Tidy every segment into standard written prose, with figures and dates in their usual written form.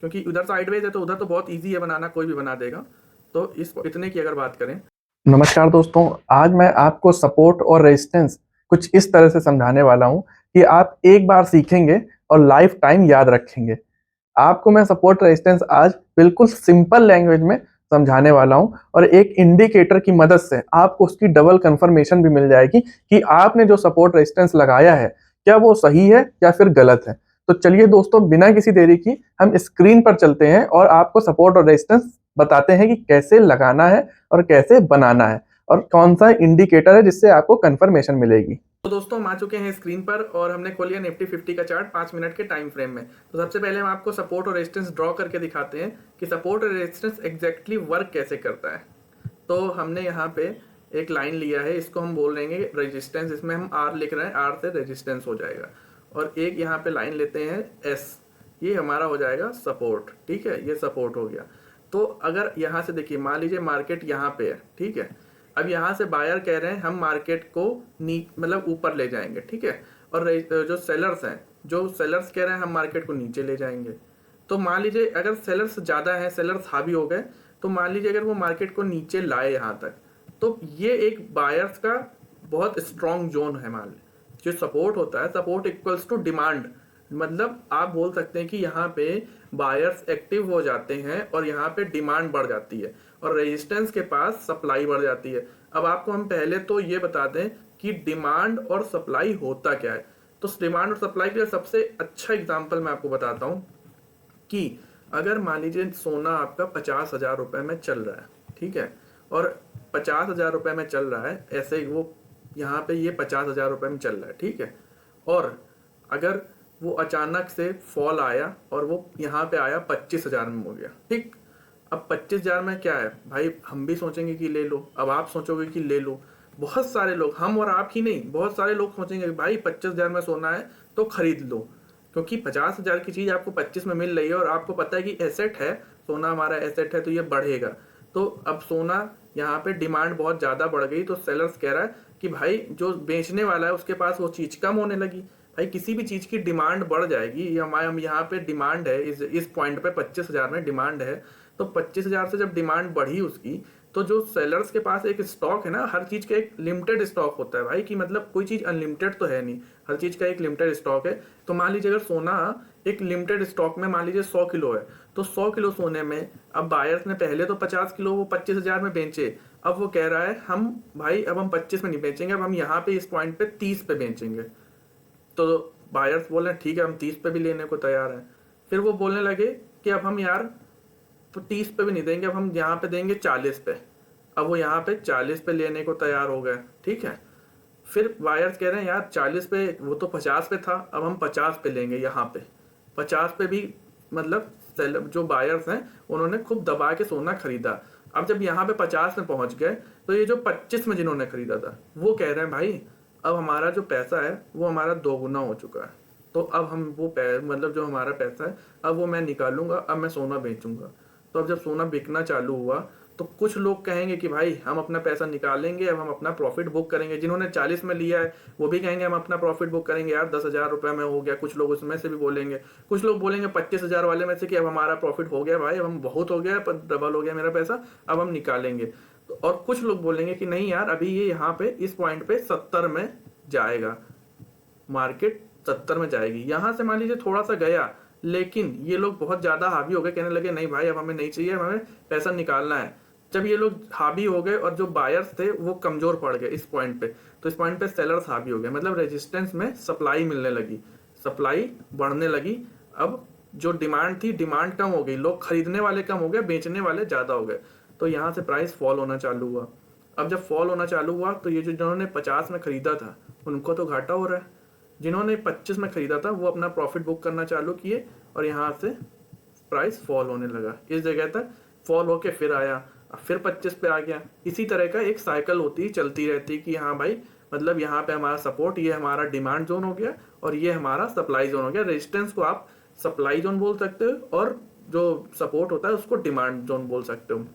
क्योंकि उधर साइडवेज है तो उधर तो बहुत ईजी है बनाना, कोई भी बना देगा। तो इस इतने की अगर बात करें। नमस्कार दोस्तों। आज मैं आपको सपोर्ट और रेजिस्टेंस कुछ इस तरह से समझाने वाला हूं कि आप एक बार सीखेंगे और लाइफ टाइम याद रखेंगे। आपको मैं सपोर्ट रेजिस्टेंस आज बिल्कुल सिंपल लैंग्वेज में समझाने वाला हूं और एक इंडिकेटर की मदद से आपको उसकी डबल कंफर्मेशन भी मिल जाएगी कि आपने जो सपोर्ट रेजिस्टेंस लगाया है क्या वो सही है या फिर गलत है। तो चलिए दोस्तों, बिना किसी देरी की हम स्क्रीन पर चलते हैं और आपको सपोर्ट और रेजिस्टेंस बताते हैं कि कैसे लगाना है और कैसे बनाना है और कौन सा इंडिकेटर है जिससे आपको कंफर्मेशन मिलेगी। तो दोस्तों हम आ चुके हैं स्क्रीन पर और हमने खोल लिया निफ्टी 50 का चार्ट 5 मिनट के टाइम फ्रेम में। तो सबसे पहले हम आपको सपोर्ट और रेजिस्टेंस ड्रॉ करके दिखाते हैं कि सपोर्ट और रेजिस्टेंस एग्जैक्टली वर्क कैसे करता है। तो हमने यहाँ पे एक लाइन लिया है, इसको हम बोल देंगे रेजिस्टेंस, इसमें हम आर लिख रहे हैं, आर से रेजिस्टेंस हो जाएगा। और एक यहाँ पे लाइन लेते हैं एस, ये हमारा हो जाएगा सपोर्ट। ठीक है, ये सपोर्ट हो गया। तो अगर यहाँ से देखिए, मान लीजिए मार्केट यहाँ पे है, ठीक है। अब यहाँ से बायर कह रहे हैं हम मार्केट को मतलब ऊपर ले जाएंगे, ठीक है। और जो सेलर्स हैं, जो सेलर्स कह रहे हैं हम मार्केट को नीचे ले जाएंगे। तो मान लीजिए अगर सेलर्स ज़्यादा हैं, सेलर्स हावी हो गए, तो मान लीजिए अगर वो मार्केट को नीचे लाए यहाँ तक, तो ये एक बायर्स का बहुत स्ट्रॉन्ग जोन है। मान लीजिए जो सपोर्ट होता है, सपोर्ट इक्वल्स टू डिमांड, मतलब आप बोल सकते हैं कि यहाँ पे बायर्स एक्टिव हो जाते हैं और यहाँ पे डिमांड बढ़ जाती है और रेजिस्टेंस के पास सप्लाई बढ़ जाती है। अब आपको हम पहले तो ये बता दें कि डिमांड और सप्लाई होता क्या है। तो डिमांड और सप्लाई के लिए सबसे अच्छा एग्जांपल मैं आपको बताता हूँ कि अगर मान लीजिए सोना आपका 50,000 रुपये में चल रहा है, ठीक है, और 50,000 रुपये में चल रहा है, ऐसे ही वो यहाँ पे ये 50,000 रुपये में चल रहा है, ठीक है। और अगर वो अचानक से फॉल आया और वो यहाँ पे आया 25,000 में हो गया, ठीक। अब 25,000 में क्या है भाई, हम भी सोचेंगे कि ले लो, अब आप सोचोगे कि ले लो, बहुत सारे लोग, हम और आप ही नहीं, बहुत सारे लोग सोचेंगे भाई 25,000 में सोना है तो खरीद लो, क्योंकि 50,000 की चीज़ आपको 25 में मिल रही है और आपको पता है कि एसेट है, सोना हमारा एसेट है तो ये बढ़ेगा। तो अब सोना यहाँ पे डिमांड बहुत ज़्यादा बढ़ गई, तो सेलर्स कह रहा है कि भाई जो बेचने वाला है उसके पास वो चीज़ कम होने लगी। भाई किसी भी चीज़ की डिमांड बढ़ जाएगी, ये हमारे यहाँ पे डिमांड है, इस पॉइंट पे 25,000 में डिमांड है। तो 25,000 से जब डिमांड बढ़ी उसकी, तो जो सेलर्स के पास एक स्टॉक है ना, हर चीज़ का एक लिमिटेड स्टॉक होता है भाई, कि मतलब कोई चीज़ अनलिमिटेड तो है नहीं, हर चीज़ का एक लिमिटेड स्टॉक है। तो मान लीजिए अगर सोना एक लिमिटेड स्टॉक में मान लीजिए 100 किलो है, तो 100 किलो सोने में अब बायर्स ने पहले तो 50 किलो वो 25,000 में बेचे, अब वो कह रहा है हम भाई अब हम 25 में नहीं बेचेंगे, अब हम यहाँ पे इस पॉइंट पे 30 पे बेचेंगे। तो बायर्स बोले ठीक है हम 30 पे भी लेने को तैयार हैं। फिर वो बोलने लगे कि अब हम यार तो 30 पे भी नहीं देंगे, अब हम यहाँ पे देंगे 40 पे। अब वो यहाँ पे 40 पे लेने को तैयार हो गए, ठीक है। फिर बायर्स कह रहे हैं यार 40 पे, वो तो 50 पे था, अब हम 50 पे लेंगे यहाँ पे। 50 पे भी मतलब जो बायर्स हैं उन्होंने खूब दबा के सोना खरीदा। अब जब यहाँ पे 50 में पहुंच गए, तो ये जो 25 में जिन्होंने खरीदा था वो कह रहे हैं भाई अब हमारा जो पैसा है वो हमारा दोगुना हो चुका है, तो अब हम वो मतलब जो हमारा पैसा है अब वो मैं निकालूंगा, अब मैं सोना बेचूंगा। तो अब जब सोना बिकना चालू हुआ, तो कुछ लोग कहेंगे कि भाई हम अपना पैसा निकालेंगे, अब हम अपना प्रॉफिट बुक करेंगे। जिन्होंने 40 में लिया है वो भी कहेंगे हम अपना प्रॉफिट बुक करेंगे, यार 10,000 रुपये में हो गया, कुछ लोग उसमें से भी बोलेंगे। कुछ लोग बोलेंगे 25,000 वाले में से कि अब हमारा प्रॉफिट हो गया भाई, अब हम बहुत हो गया, डबल हो गया मेरा पैसा, अब हम निकालेंगे। और कुछ लोग बोलेंगे कि नहीं यार अभी ये यहाँ पे इस पॉइंट पे 70 में जाएगा, मार्केट 70 में जाएगी। यहाँ से मान लीजिए थोड़ा सा गया, लेकिन ये लोग बहुत ज़्यादा हावी हो गए, कहने लगे नहीं भाई अब हमें नहीं चाहिए, हमें पैसा निकालना है। जब ये लोग हावी हो गए और जो बायर्स थे वो कमज़ोर पड़ गए इस पॉइंट पे, तो इस पॉइंट पे सेलर्स हावी हो गए, मतलब रेजिस्टेंस में सप्लाई मिलने लगी, सप्लाई बढ़ने लगी। अब जो डिमांड थी, डिमांड कम हो गई, लोग खरीदने वाले कम हो गए, बेचने वाले ज़्यादा हो गए, तो यहाँ से प्राइस फॉल होना चालू हुआ। अब जब फॉल होना चालू हुआ तो ये जो जिन्होंने 50 में ख़रीदा था उनको तो घाटा हो रहा है, जिन्होंने 25 में ख़रीदा था वो अपना प्रॉफिट बुक करना चालू किए और यहाँ से प्राइस फॉल होने लगा, इस जगह तक फॉल होके फिर आया, फिर 25 पे आ गया। इसी तरह का एक साइकिल होती चलती रहती कि हाँ भाई मतलब यहाँ पे हमारा सपोर्ट, ये हमारा डिमांड जोन हो गया और ये हमारा सप्लाई जोन हो गया। रेजिस्टेंस को आप सप्लाई जोन बोल सकते हो और जो सपोर्ट होता है उसको डिमांड जोन बोल सकते हो।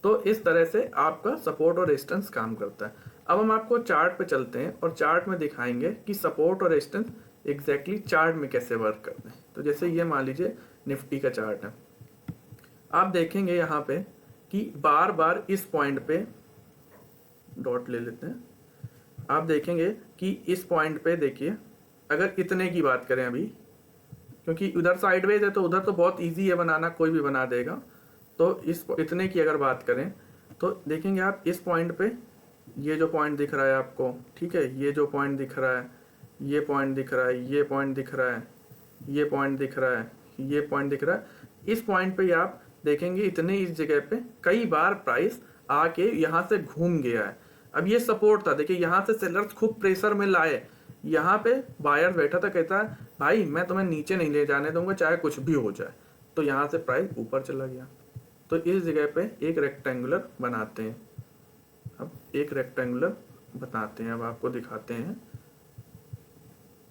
तो इस तरह से आपका सपोर्ट और रेजिस्टेंस काम करता है। अब हम आपको चार्ट पे चलते हैं और चार्ट में दिखाएंगे कि सपोर्ट और रेजिस्टेंस एग्जैक्टली चार्ट में कैसे वर्क करते हैं। तो जैसे ये मान लीजिए निफ्टी का चार्ट है। आप देखेंगे यहाँ पे कि बार बार इस पॉइंट पे डॉट ले लेते हैं, आप देखेंगे कि इस पॉइंट पे देखिए, अगर इतने की बात करें अभी, क्योंकि उधर साइडवेज है तो उधर तो बहुत इजी है बनाना, कोई भी बना देगा। तो इस इतने की अगर बात करें तो देखेंगे आप इस पॉइंट पे, ये जो पॉइंट दिख रहा है आपको, ठीक है, ये जो पॉइंट दिख रहा है, ये पॉइंट दिख रहा है, ये पॉइंट दिख रहा है, ये पॉइंट दिख रहा है, ये पॉइंट दिख रहा है, इस पॉइंट पे आप देखेंगे इतने इस जगह पे कई बार प्राइस आके यहाँ से घूम गया है। अब ये सपोर्ट था, देखिए यहाँ से सेलर्स खूब प्रेशर में लाए, यहाँ पे बायर बैठा था, कहता है भाई मैं तुम्हें नीचे नहीं ले जाने दूंगा चाहे कुछ भी हो जाए, तो यहाँ से प्राइस ऊपर चला गया। तो इस जगह पे एक रेक्टेंगुलर बनाते हैं, अब एक रेक्टेंगुलर बताते हैं, अब आपको दिखाते हैं,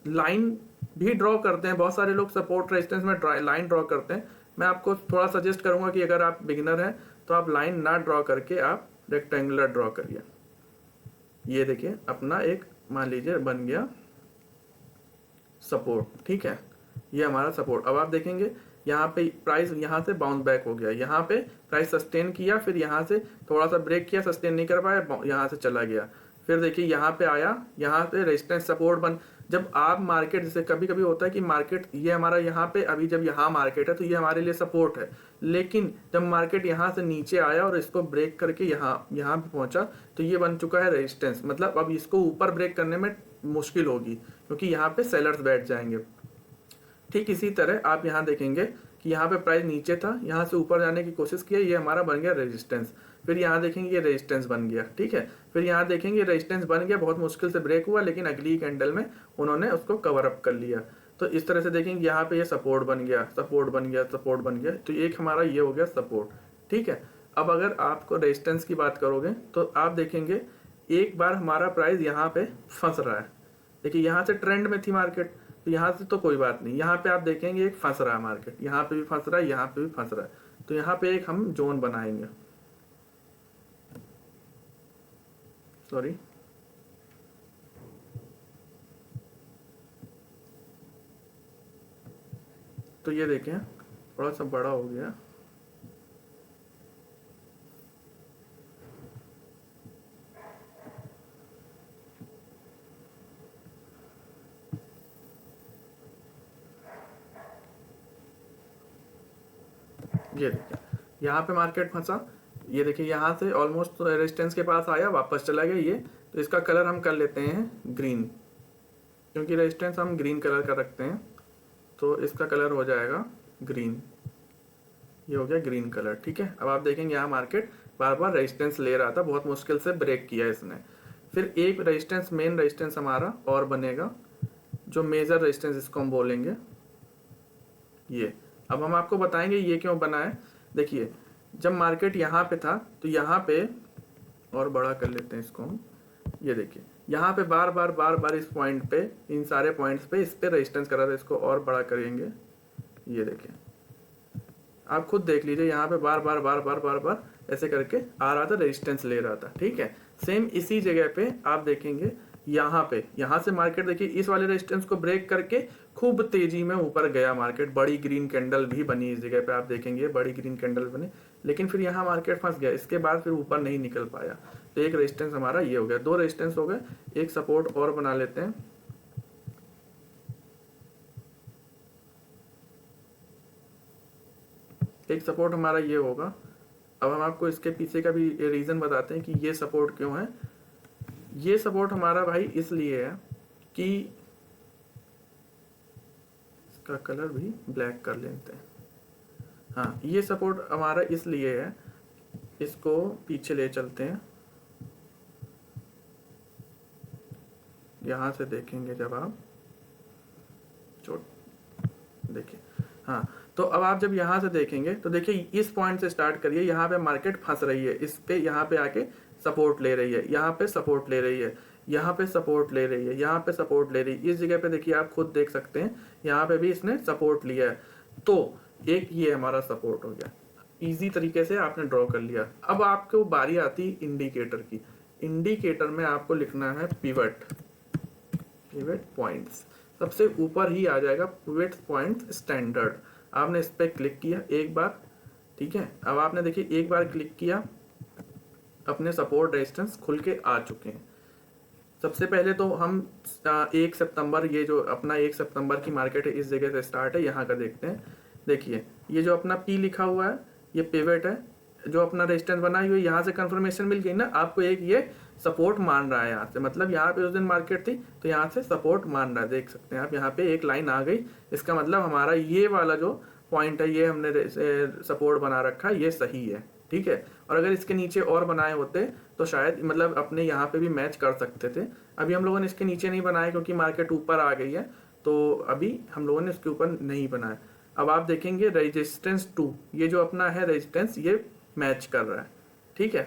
लाइन भी ड्रॉ करते हैं, बहुत सारे लोग सपोर्ट रेजिस्टेंस में लाइन ड्रॉ करते हैं। मैं आपको थोड़ा सजेस्ट करूंगा कि अगर आप बिगिनर हैं तो आप लाइन ना ड्रॉ करके आप रेक्टेंगुलर ड्रॉ करिए। ये देखिए अपना एक मान लीजिए बन गया सपोर्ट, ठीक है, ये हमारा सपोर्ट। अब आप देखेंगे यहाँ पे प्राइस यहाँ से बाउंस बैक हो गया, यहाँ पे प्राइस सस्टेन किया, फिर यहाँ से थोड़ा सा ब्रेक किया, सस्टेन नहीं कर पाया, यहाँ से चला गया, फिर देखिए यहाँ पे आया, यहाँ पे रेजिस्टेंस सपोर्ट बन। जब आप मार्केट, जैसे कभी कभी होता है कि मार्केट ये हमारा यहाँ पे, अभी जब यहाँ मार्केट है तो ये हमारे लिए सपोर्ट है, लेकिन जब मार्केट यहाँ से नीचे आया और इसको ब्रेक करके यहाँ पे पहुंचा तो ये बन चुका है रेजिस्टेंस। मतलब अब इसको ऊपर ब्रेक करने में मुश्किल होगी क्योंकि यहाँ पे सेलर्स बैठ जाएंगे। ठीक इसी तरह आप यहाँ देखेंगे कि यहाँ पे प्राइस नीचे था, यहाँ से ऊपर जाने की कोशिश किया, ये हमारा बन गया रेजिस्टेंस, फिर यहाँ देखेंगे ये रेजिस्टेंस बन गया, ठीक है, फिर यहाँ देखेंगे रेजिस्टेंस बन गया, बहुत मुश्किल से ब्रेक हुआ, लेकिन अगली कैंडल में उन्होंने उसको कवर अप कर लिया। तो इस तरह से देखेंगे यहाँ पे ये सपोर्ट बन गया, सपोर्ट बन गया, सपोर्ट बन गया, तो एक हमारा ये हो गया सपोर्ट, ठीक है। अब अगर आपको रेजिस्टेंस की बात करोगे तो आप देखेंगे एक बार हमारा प्राइस यहाँ पे फंस रहा है, देखिए यहाँ से ट्रेंड में थी मार्केट, तो यहाँ से तो कोई बात नहीं, यहाँ पे आप देखेंगे एक फंस रहा है मार्केट, यहाँ पे भी फंस रहा है, यहाँ पे भी फंस रहा है, तो यहाँ पे एक हम जोन बनाएंगे, सॉरी, तो ये देखें थोड़ा सा बड़ा हो गया, ये देखिए यहाँ पे मार्केट फंसा, ये देखिए यहाँ से ऑलमोस्ट रेजिस्टेंस के पास आया, वापस चला गया ये, तो इसका कलर हम कर लेते हैं ग्रीन, क्योंकि रेजिस्टेंस हम ग्रीन कलर का रखते हैं, तो इसका कलर हो जाएगा ग्रीन, ये हो गया ग्रीन कलर, ठीक है। अब आप देखेंगे यहाँ मार्केट बार बार रेजिस्टेंस ले रहा था, बहुत मुश्किल से ब्रेक किया इसने, फिर एक रेजिस्टेंस, मेन रेजिस्टेंस हमारा और बनेगा, जो मेजर रेजिस्टेंस इसको हम बोलेंगे ये। अब हम आपको बताएंगे ये क्यों बना है। देखिए जब मार्केट यहाँ पे था तो यहाँ पे, और बड़ा कर लेते हैं इसको हम, ये देखिए यहाँ पे बार बार इस पॉइंट पे, इन सारे पॉइंट्स पे इस पे रेजिस्टेंस करा था, इसको और बड़ा करेंगे, ये देखिए आप खुद देख लीजिए, यहाँ पे बार ऐसे करके आ रहा था, रेजिस्टेंस ले रहा था, ठीक है। सेम इसी जगह पे आप देखेंगे यहाँ पे, यहाँ से मार्केट देखिए इस वाले रेजिस्टेंस को ब्रेक करके खूब तेजी में ऊपर गया मार्केट, बड़ी ग्रीन कैंडल भी बनी इस जगह पे, आप देखेंगे बड़ी ग्रीन कैंडल बनी, लेकिन फिर यहाँ मार्केट फंस गया, इसके बाद फिर ऊपर नहीं निकल पाया, तो एक रेजिस्टेंस हमारा ये हो गया, दो रेजिस्टेंस हो गए, एक सपोर्ट और बना लेते हैं, एक सपोर्ट हमारा ये होगा। अब हम आपको इसके पीछे का भी रीजन बताते हैं कि ये सपोर्ट क्यों है। ये सपोर्ट हमारा भाई इसलिए है कि, इसका कलर भी ब्लैक कर लेते हैं, हाँ, ये सपोर्ट हमारा इसलिए है, इसको पीछे ले चलते हैं, यहां से देखेंगे जब आप देखिए, हाँ, तो अब आप जब यहाँ से देखेंगे तो देखिए इस पॉइंट से स्टार्ट करिए, यहाँ पे मार्केट फंस रही है, इस पे यहाँ पे आके सपोर्ट ले रही है, यहाँ पे सपोर्ट ले रही है, यहाँ पे सपोर्ट ले रही है, यहाँ पे सपोर्ट ले रही है, इस जगह पे देखिए आप खुद देख सकते हैं यहाँ पे भी इसने सपोर्ट लिया है, तो एक ये हमारा सपोर्ट हो गया, इजी तरीके से आपने ड्रॉ कर लिया। अब आपको बारी आती इंडिकेटर की, इंडिकेटर में आपको लिखना है पिवट, पिवट पॉइंट्स, सबसे ऊपर ही आ जाएगा पिवट पॉइंट्स स्टैंडर्ड। आपने इस पर क्लिक किया एक बार, ठीक है। अब आपने देखिए एक बार क्लिक किया, अपने सपोर्ट रेजिस्टेंस खुल के आ चुके हैं। सबसे पहले तो हम 1 सितंबर, ये जो अपना 1 सितंबर की मार्केट है इस जगह से स्टार्ट है, यहाँ का देखते हैं। देखिए ये जो अपना पी लिखा हुआ है ये पिवट है, जो अपना रेजिस्टेंस बना हुआ है, यहाँ से कंफर्मेशन मिल गई ना आपको, एक ये सपोर्ट मान रहा है यहाँ से, मतलब यहाँ पे उस दिन मार्केट थी तो यहाँ से सपोर्ट मान रहा है, देख सकते हैं आप यहाँ पे एक लाइन आ गई। इसका मतलब हमारा ये वाला जो पॉइंट है, ये हमने सपोर्ट बना रखा है, ये सही है, ठीक है। और अगर इसके नीचे और बनाए होते तो शायद मतलब अपने यहाँ पे भी मैच कर सकते थे। अभी हम लोगों ने इसके नीचे नहीं बनाया क्योंकि मार्केट ऊपर आ गई है, तो अभी हम लोगों ने इसके ऊपर नहीं बनाया। अब आप देखेंगे रेजिस्टेंस 2, ये जो अपना है रेजिस्टेंस, ये मैच कर रहा है, ठीक है।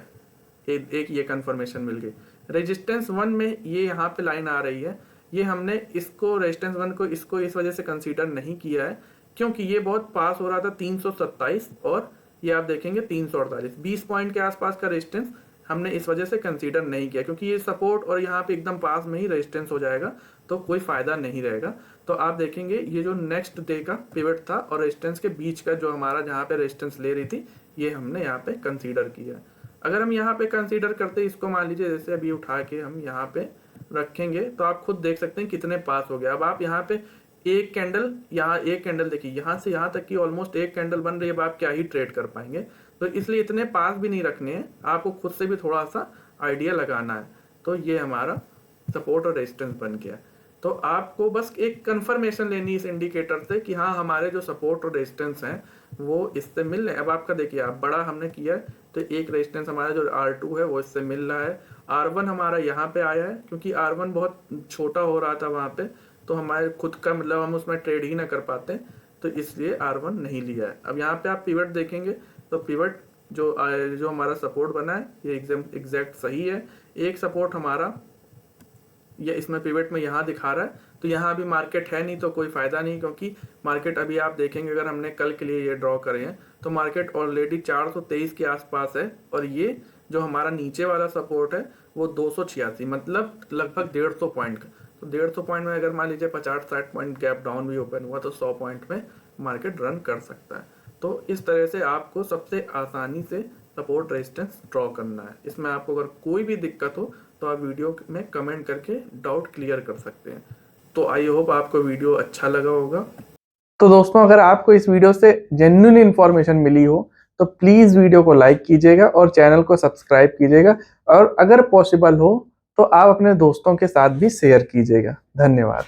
एक ये कंफर्मेशन मिल गई। रेजिस्टेंस 1 में ये यहाँ पे लाइन आ रही है, ये हमने इसको रेजिस्टेंस 1 को इसको इस वजह से कंसीडर नहीं किया है क्योंकि ये बहुत पास हो रहा था 327 और ये आप देखेंगे 348, 20 पॉइंट के आसपास का रेजिस्टेंस हमने इस वजह से कंसीडर नहीं किया क्योंकि ये सपोर्ट और यहाँ पे एकदम पास में ही रेजिस्टेंस हो जाएगा तो कोई फायदा नहीं रहेगा। तो आप देखेंगे ये जो नेक्स्ट डे का पिवट था और रेजिस्टेंस के बीच का जो हमारा जहाँ पे रेजिस्टेंस ले रही थी, ये हमने यहाँ पे कंसीडर किया है। अगर हम यहाँ पे कंसीडर करते इसको, मान लीजिए जैसे अभी उठा के हम यहाँ पे रखेंगे तो आप खुद देख सकते हैं कितने पास हो गया। अब आप यहाँ पे एक कैंडल, यहाँ एक कैंडल देखिए, यहाँ से यहाँ तक की ऑलमोस्ट एक कैंडल बन रही है, अब आप क्या ही ट्रेड कर पाएंगे। तो इसलिए इतने पास भी नहीं रखने हैं, आपको खुद से भी थोड़ा सा आइडिया लगाना है। तो ये हमारा सपोर्ट और रेजिस्टेंस बन गया। तो आपको बस एक कंफर्मेशन लेनी इस इंडिकेटर से कि हाँ हमारे जो सपोर्ट और रेजिस्टेंस हैं वो इससे मिल रहे हैं। अब आपका देखिए, आप बड़ा हमने किया है तो एक रेजिस्टेंस हमारा जो R2 है वो इससे मिल रहा है। R1 हमारा यहाँ पे आया है क्योंकि R1 बहुत छोटा हो रहा था वहाँ पे, तो हमारे खुद का मतलब हम उसमें ट्रेड ही ना कर पाते, तो इसलिए R1 नहीं लिया है। अब यहाँ पे आप पिवट देखेंगे तो पिवट जो हमारा सपोर्ट बना है ये एग्जैक्ट सही है। एक सपोर्ट हमारा ये इसमें पिवट में यहाँ दिखा रहा है, तो यहाँ अभी मार्केट है नहीं तो कोई फायदा नहीं, क्योंकि मार्केट अभी आप देखेंगे अगर हमने कल के लिए ये ड्रॉ करे हैं तो मार्केट ऑलरेडी 423 के आसपास है और ये जो हमारा नीचे वाला सपोर्ट है वो 286, मतलब लगभग 150 पॉइंट का। तो 150 पॉइंट में अगर मान लीजिए 50-60 पॉइंट गैप डाउन भी ओपन हुआ तो 100 पॉइंट में मार्केट रन कर सकता है। तो इस तरह से आपको सबसे आसानी से सपोर्ट रेजिस्टेंस ड्रॉ करना है। इसमें आपको अगर कोई भी दिक्कत हो तो आप वीडियो में कमेंट करके डाउट क्लियर कर सकते हैं। तो आई होप आपको वीडियो अच्छा लगा होगा। तो दोस्तों, अगर आपको इस वीडियो से जेन्युइन इन्फॉर्मेशन मिली हो तो प्लीज़ वीडियो को लाइक कीजिएगा और चैनल को सब्सक्राइब कीजिएगा, और अगर पॉसिबल हो तो आप अपने दोस्तों के साथ भी शेयर कीजिएगा। धन्यवाद।